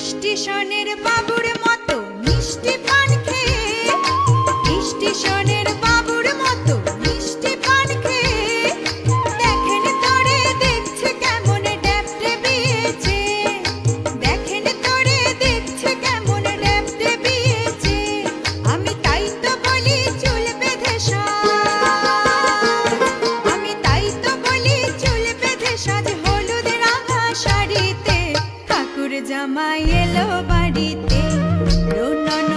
স্টেশনের বাবুর মতো মিষ্টি পান খেয়ে, স্টেশনের বাবুর মতো মিষ্টি পান খেয়ে দেখেন তোরে দেখছে কেমন ড্যাপটে বিয়েছে, দেখেন তোরে দেখছে কেমন ড্যাপটে বিয়েছে। আমি তাই তো বলি চুল বেঁধে সাজ, আমি তাই তো বলি চুল বেঁধে সাজ হলুদ রাঙা শাড়িতে, ঠাকুর জামাই এলো বাড়িতে, রোনন